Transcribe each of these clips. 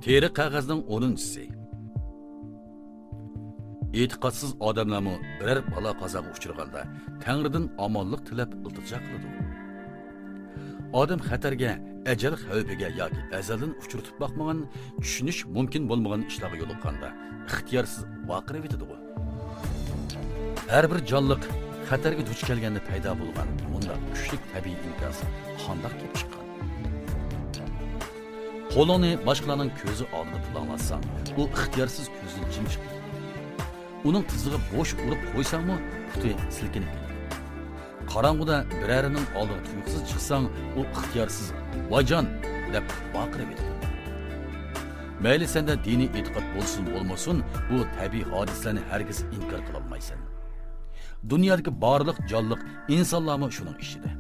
Teri qog'ozning 10-si. E'tiqodsiz odamlarmi biror balo qazoga uchraganda Tangridan omonlik tilab iltijo qiladi. Odam xatarga, ajal xavfiga yoki azaldan uchirtib boqmagan, tushunish mumkin bo'lmagan ishlarga yo'liqqanda ixtiyorsiz vaqirib etadi. Har bir jonliq xatarga duch kelganda paydo bo'lgan bunda kuchli tabiiy imkon qandoq kelib chiqqan. Qo'lini boshqalarning ko'zi oldida planlasang, u ixtiyorsiz ko'zini jimib uning tizig'i bo'sh urib qo'ysangmi, puti silkinib ketadi. Qorong'uda birarining oldiga tuyuqsiz chiqsang, u ixtiyorsiz "Vajon" deb baqirib ketadi. Mayli senda diniy e'tiqod bo'lsin bo'lmasin, bu tabiiy hodisalarni hargiz inkor qila olmaysan. Dunyodagi barliq jonliq insonlarmi shuning ishida.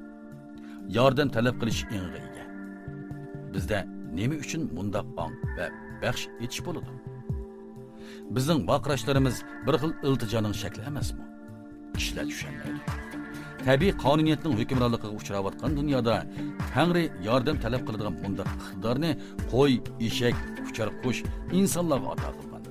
Yordam talab qilish ing'iga ega. Bizda nima uchun mundaq ong va baxsh etish bo'ladi? Bizning vaqirashlarimiz bir xil iltijoning shakli emasmi? Kishilar tushunmaydi. Tabiiy qonuniyatning hukmronligiga uchrayotgan dunyoda Tangri yordam talab qiladigan mundaq iqtidorni qo'y, eshak, uchar qush insonlarga ato qilgan.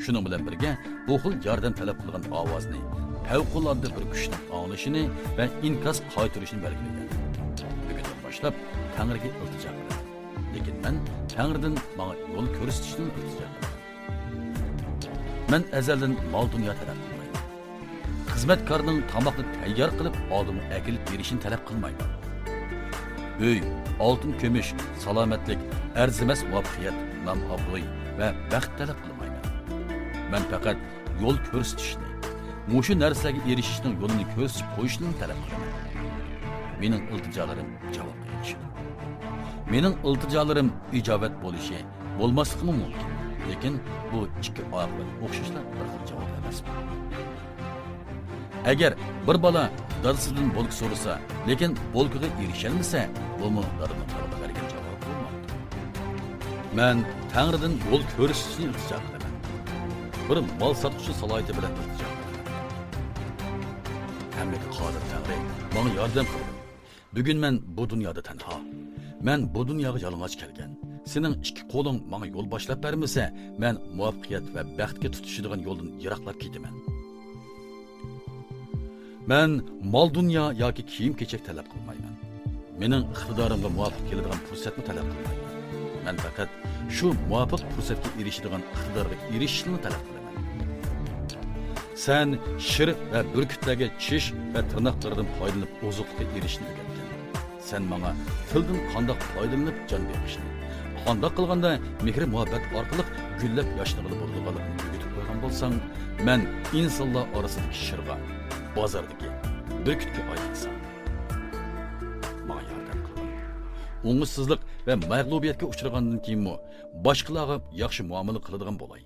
Shuning bilan birga bu xil yordam talab qilgan ovozni favqulodda bir kuchning anglashini va inkos qaytirishini belgilagan. Bugundan boshlab Tangriga iltijo qilaman. Lekin men Tangridan menga yo'l ko'rsatishni iltijo qilaman. Men azaldan mol dunyo talab qilmayman. Xizmatkorning tomoqni tayyor qilib oldimga akilib berishini talab qilmayman. Uy, oltin kumush, salomatlik, arzimas muvaffaqiyat, nom-obro'y va baxt talab qilmayman. Men faqat yo'l ko'rsatishni, mushu narsaga erishishning yo'lini ko'rsatib qo'yishni talab qilaman. Mening iltijolarim javob berishi. Mening iltijolarim ijobat bo'lishi, bo'lmasligi mumkin. Lekin bu ikki oyoqli o'xshashlar bir xil javob emas. Agar bir bola dadasidan bo'lk so'rasa, lekin bo'lkiga erisholmasa, bu dadaning bergan javob bo'lmaydi. Men Tangridan yo'l ko'rsatishni iltijo qilaman. Bir mol sotuvchi salohiyati bilan iltijo qilaman. Hammaga qodir Tangri, menga yordam qildi. Bugun men bu dunyoda tanho. Men bu dunyoga yalang'och kelgan. Sening ikki qo'ling menga yo'l boshlab bermasa, men muvaffaqiyat va baxtga tutishadigan yo'ldan yiroqlab ketaman. Men mol dunyo yoki kiyim-kechak talab qilmayman. Mening iqtidorimga muvofiq keladigan fursatni talab qilmayman. Men faqat shu muvofiq fursatga erishadigan iqtidorga erishishni talab qilaman. Sen shir va burkutlarga chish va tirnoqlardan foydalanib ozuqqa erishishni o'rgatding. Sen menga tildan qandoq foydalanib jon berishni, qandoq qilganda mehr muhabbat orqali gullab yashnag'ili bo'lganligini o'rgatib qo'ygan bo'lsang, men insonlar orasidagi shirga, bozordagi burkutga aytsam. Menga yordam qil. O'ng'ishsizlik va mag'lubiyatga uchragandan keyinmi boshqalarga yaxshi muomala qiladigan bo'lay.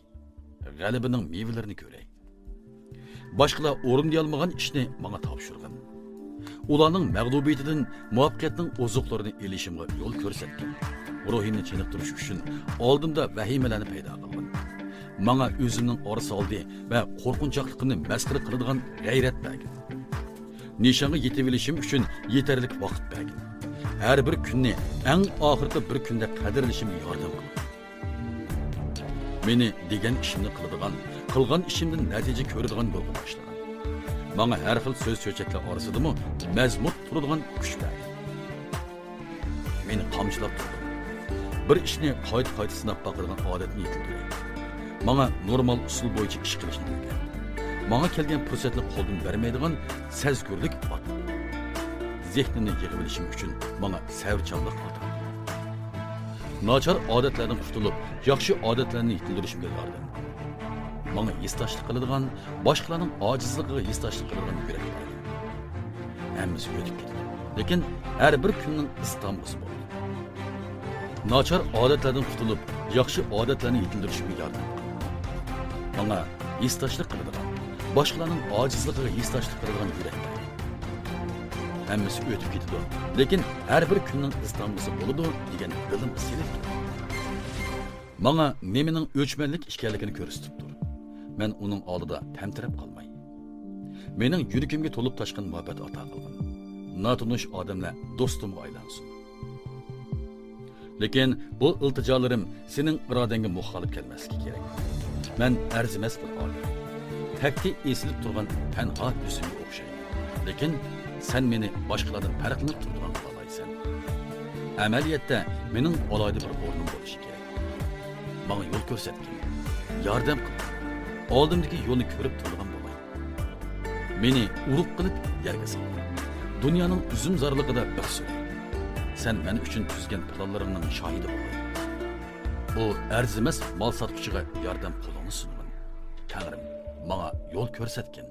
G'alabaning mevalarini ko'ray. Boshqalar o'rinday olmagan ishni menga topshirgan. Ularning mag'lubiyatidan muvaffaqiyatning ozuqlarini elishimga yo'l ko'rsatgan. Ruhimni chiniqtirish uchun oldimda vahimalarni paydo qilgan. Menga o'zimning orasi oldi va qo'rqinchoqligimni masxara qiladigan g'ayrat bergan. Nishonga yetib olishim uchun yetarlik vaqt bergan. Har bir kunni eng oxirgi bir kunda qadrlashimga yordam qildi. Meni degan ishimni qilgan ishimdan natija ko'radigan bo'lib boshladim. Menga har xil so'z cho'chaklar orasidami mazmut turadigan kuch berdi. Meni qamchilab turdi. Bir ishni qayta sinab baqirgan odatni yetildi. Menga normal usul bo'yicha ish qilishni o'rgatdi. Menga kelgan fursatni qo'ldan bermaydigan sezgurlik ot. Zehnimni yig'ib olishim uchun menga savrchanlik ot. Nachar odatlardan qutulib, yaxshi odatlarni yetildirishimga yordam. Menga yestashlik qiladigan, boshqalarning ojizligiga yestashlik qiladigan yurak berdi. Hammasi o'tib ketdi. Lekin har bir kunning istambusi bo'ldi. Nachar odatlardan qutulib, yaxshi odatlarni yetildirishimga yordam qildi. Menga yestashlik qiladigan, boshqalarning ojizligiga yestashlik qiladigan yurak berdi. Hammasi o'tib ketdi. Lekin har bir kunning istambusi bo'ladi degan bilim selib. Menga nemining o'chmanlik ekanligini ko'rsatib tur. Men uning oldida tamtirab qolmay. Mening yuragimga to'lib toshgan muhabbat ato qilgan. Notunish odamlar do'stimga aylansin. Lekin bu iltijolarim sening irodangga muxolif kelmasligi kerak. Men arzimas bir olim. Takki esilib turgan tanho yuzimga o'xshaydi. Lekin sen meni boshqalardan farqli turgan qolaysan. Amaliyotda mening olayda bir o'rnim bo'lishi kerak. Menga yo'l ko'rsatgin. Yordam qil. Oldimdagi yo'lni ko'rib turgan bo'lay. Meni urug' qilib yerga sol. Dunyoning uzum zarlig'ida o'ksir. Sen men uchun tuzgan planlaringning shohidi bo'l. Bu arzimas mol sotquchiga yordam qo'lini sunaman. Tangrim, menga yo'l ko'rsatgin.